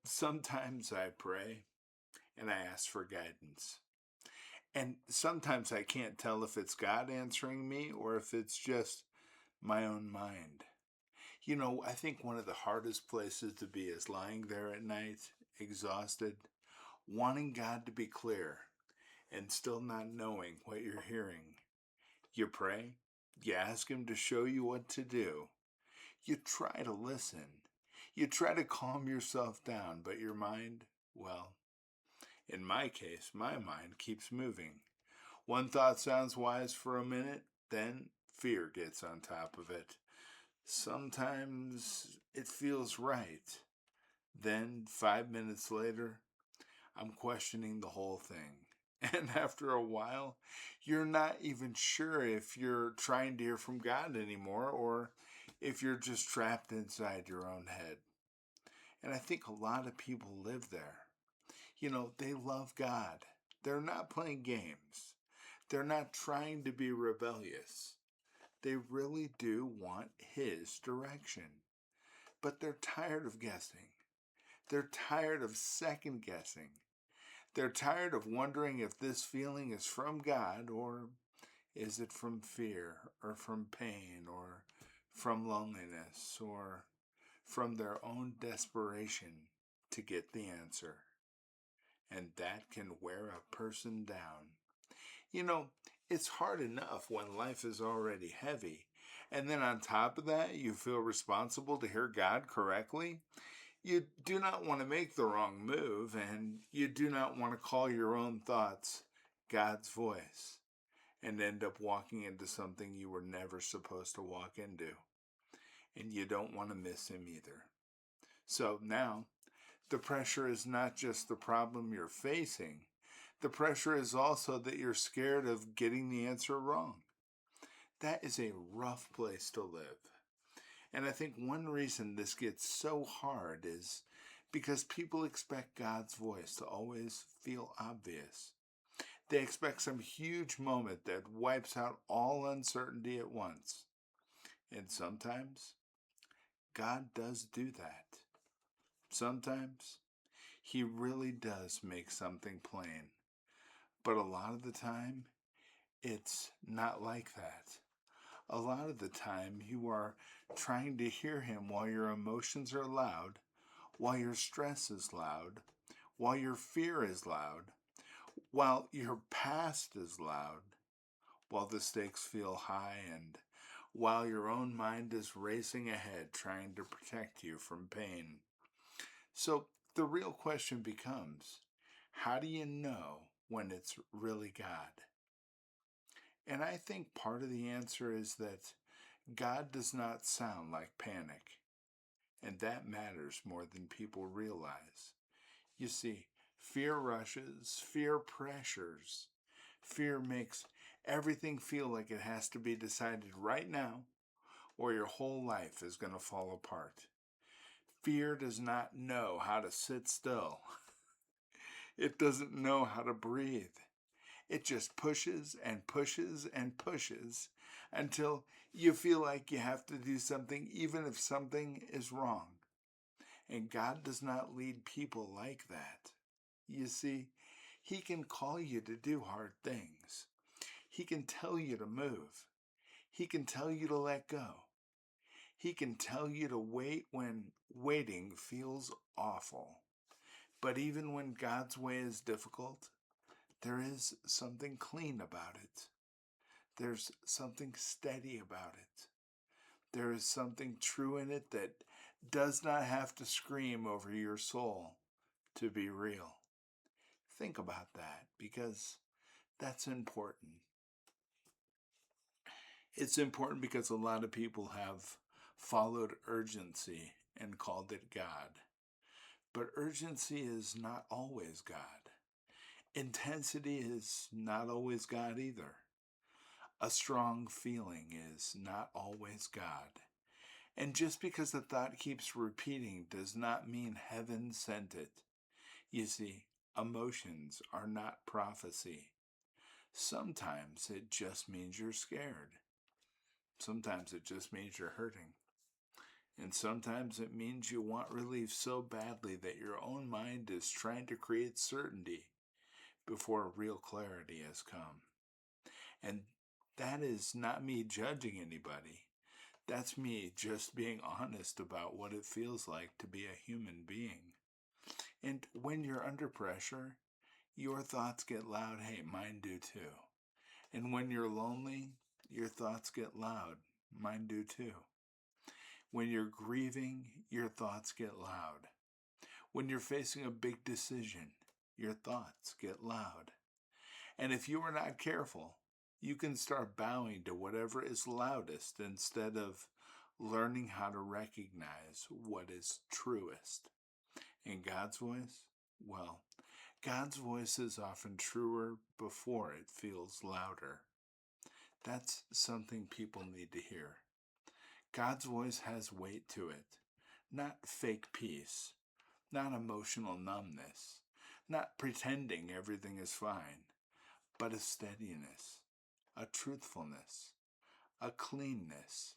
Sometimes I pray and I ask for guidance. And sometimes I can't tell if it's God answering me or if it's just my own mind. I think one of the hardest places to be is lying there at night, exhausted, wanting God to be clear, and still not knowing what you're hearing. You pray, you ask Him to show you what to do, you try to listen, you try to calm yourself down, but your mind, well, in my case, my mind keeps moving. One thought sounds wise for a minute, then fear gets on top of it. Sometimes it feels right. Then, 5 minutes later, I'm questioning the whole thing. And after a while, you're not even sure if you're trying to hear from God anymore or if you're just trapped inside your own head. And I think a lot of people live there. They love God. They're not playing games. They're not trying to be rebellious. They really do want His direction. But they're tired of guessing. They're tired of second guessing. They're tired of wondering if this feeling is from God or is it from fear or from pain or from loneliness or from their own desperation to get the answer. And that can wear a person down. You know, it's hard enough when life is already heavy. And then on top of that, you feel responsible to hear God correctly. You do not want to make the wrong move, and you do not want to call your own thoughts God's voice and end up walking into something you were never supposed to walk into. And you don't want to miss Him either. So now, the pressure is not just the problem you're facing. The pressure is also that you're scared of getting the answer wrong. That is a rough place to live. And I think one reason this gets so hard is because people expect God's voice to always feel obvious. They expect some huge moment that wipes out all uncertainty at once. And sometimes God does do that. Sometimes He really does make something plain. But a lot of the time, it's not like that. A lot of the time, you are trying to hear Him while your emotions are loud, while your stress is loud, while your fear is loud, while your past is loud, while the stakes feel high, and while your own mind is racing ahead trying to protect you from pain. So the real question becomes, how do you know when it's really God? And I think part of the answer is that God does not sound like panic. And that matters more than people realize. You see, fear rushes, fear pressures. Fear makes everything feel like it has to be decided right now, or your whole life is going to fall apart. Fear does not know how to sit still. It doesn't know how to breathe. It just pushes and pushes and pushes until you feel like you have to do something even if something is wrong. And God does not lead people like that. You see, He can call you to do hard things. He can tell you to move. He can tell you to let go. He can tell you to wait when waiting feels awful. But even when God's way is difficult, there is something clean about it. There's something steady about it. There is something true in it that does not have to scream over your soul to be real. Think about that, because that's important. It's important because a lot of people have followed urgency and called it God. But urgency is not always God. Intensity is not always God either. A strong feeling is not always God. And just because the thought keeps repeating does not mean heaven sent it. You see, emotions are not prophecy. Sometimes it just means you're scared. Sometimes it just means you're hurting. And sometimes it means you want relief so badly that your own mind is trying to create certainty before real clarity has come. And that is not me judging anybody. That's me just being honest about what it feels like to be a human being. And when you're under pressure, your thoughts get loud. Hey, mine do too. And when you're lonely, your thoughts get loud. Mine do too. When you're grieving, your thoughts get loud. When you're facing a big decision, your thoughts get loud. And if you are not careful, you can start bowing to whatever is loudest instead of learning how to recognize what is truest. And God's voice? Well, God's voice is often truer before it feels louder. That's something people need to hear. God's voice has weight to it, not fake peace, not emotional numbness, not pretending everything is fine, but a steadiness, a truthfulness, a cleanness.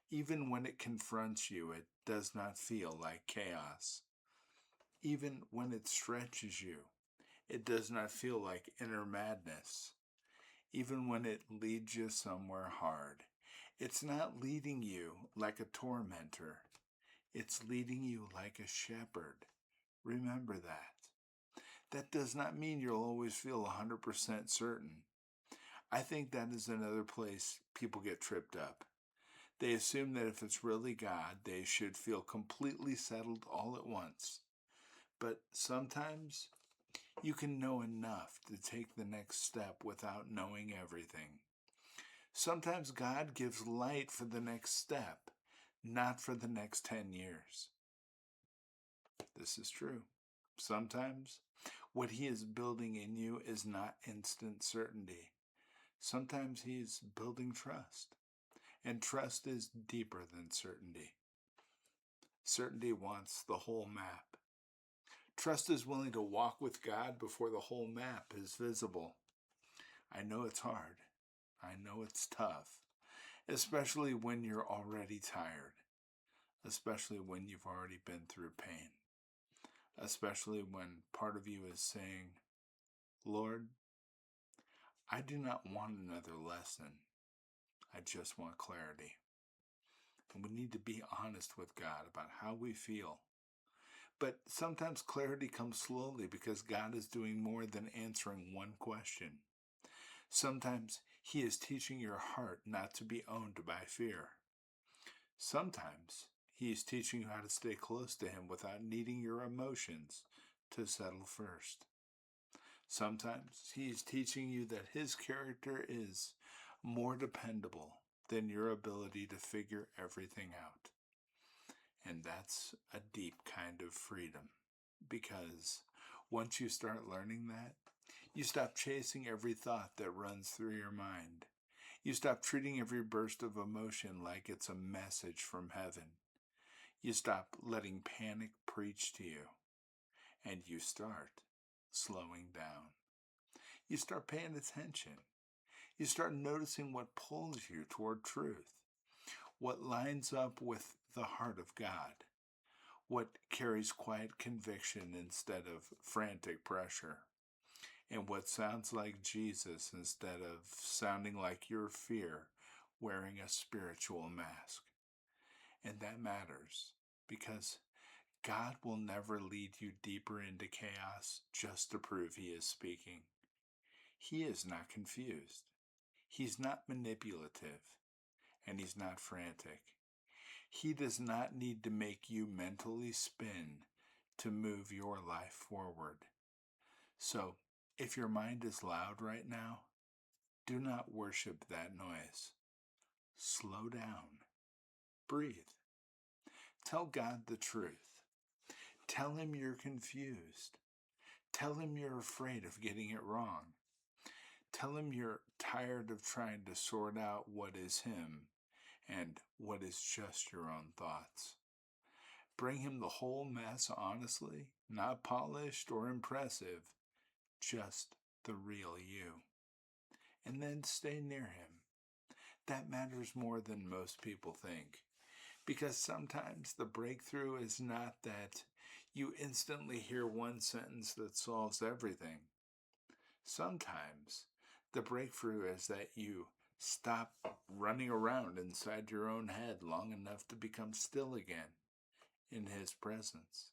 Even when it confronts you, it does not feel like chaos. Even when it stretches you, it does not feel like inner madness. Even when it leads you somewhere hard, it's not leading you like a tormentor. It's leading you like a shepherd. Remember that. That does not mean you'll always feel 100% certain. I think that is another place people get tripped up. They assume that if it's really God, they should feel completely settled all at once. But sometimes you can know enough to take the next step without knowing everything. Sometimes God gives light for the next step, not for the next 10 years. This is true. Sometimes what He is building in you is not instant certainty. Sometimes He is building trust. And trust is deeper than certainty. Certainty wants the whole map. Trust is willing to walk with God before the whole map is visible. I know it's hard. I know it's tough, especially when you're already tired, especially when you've already been through pain, especially when part of you is saying, Lord, I do not want another lesson. I just want clarity. And we need to be honest with God about how we feel. But sometimes clarity comes slowly because God is doing more than answering one question. Sometimes He is teaching your heart not to be owned by fear. Sometimes He is teaching you how to stay close to Him without needing your emotions to settle first. Sometimes He is teaching you that His character is more dependable than your ability to figure everything out. And that's a deep kind of freedom, because once you start learning that, you stop chasing every thought that runs through your mind. You stop treating every burst of emotion like it's a message from heaven. You stop letting panic preach to you, and you start slowing down. You start paying attention. You start noticing what pulls you toward truth, what lines up with the heart of God, what carries quiet conviction instead of frantic pressure, and what sounds like Jesus instead of sounding like your fear wearing a spiritual mask. And that matters, because God will never lead you deeper into chaos just to prove He is speaking. He is not confused. He's not manipulative, and He's not frantic. He does not need to make you mentally spin to move your life forward. So, if your mind is loud right now, do not worship that noise. Slow down. Breathe. Tell God the truth. Tell Him you're confused. Tell Him you're afraid of getting it wrong. Tell Him you're tired of trying to sort out what is Him and what is just your own thoughts. Bring Him the whole mess honestly, not polished or impressive, just the real you. And then stay near Him. That matters more than most people think, Because sometimes the breakthrough is not that you instantly hear one sentence that solves everything. Sometimes the breakthrough is that you stop running around inside your own head long enough to become still again in His presence.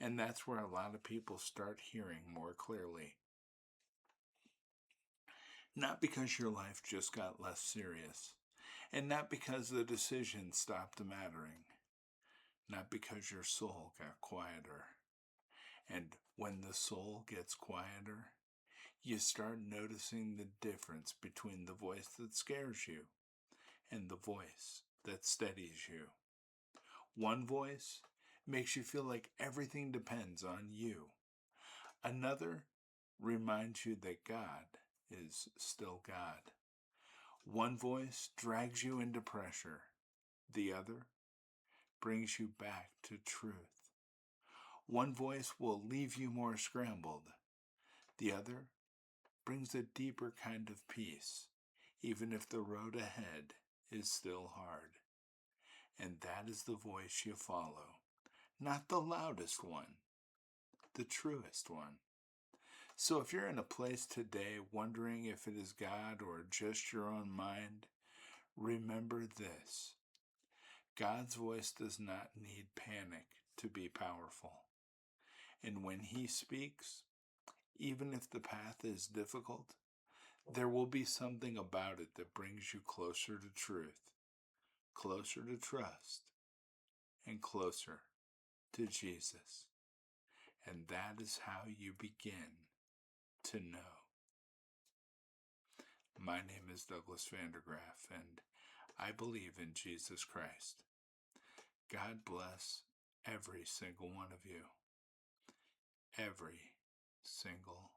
And that's where a lot of people start hearing more clearly. Not because your life just got less serious, and not because the decision stopped mattering, not because your soul got quieter. And when the soul gets quieter, you start noticing the difference between the voice that scares you and the voice that steadies you. One voice makes you feel like everything depends on you. Another reminds you that God is still God. One voice drags you into pressure. The other brings you back to truth. One voice will leave you more scrambled. The other brings a deeper kind of peace, even if the road ahead is still hard. And that is the voice you follow. Not the loudest one, the truest one. So if you're in a place today wondering if it is God or just your own mind, remember this. God's voice does not need panic to be powerful. And when He speaks, even if the path is difficult, there will be something about it that brings you closer to truth, closer to trust, and closer to Jesus. And that is how you begin to know. My name is Douglas Vandergraph, and I believe in Jesus Christ. God bless every single one of you. Every single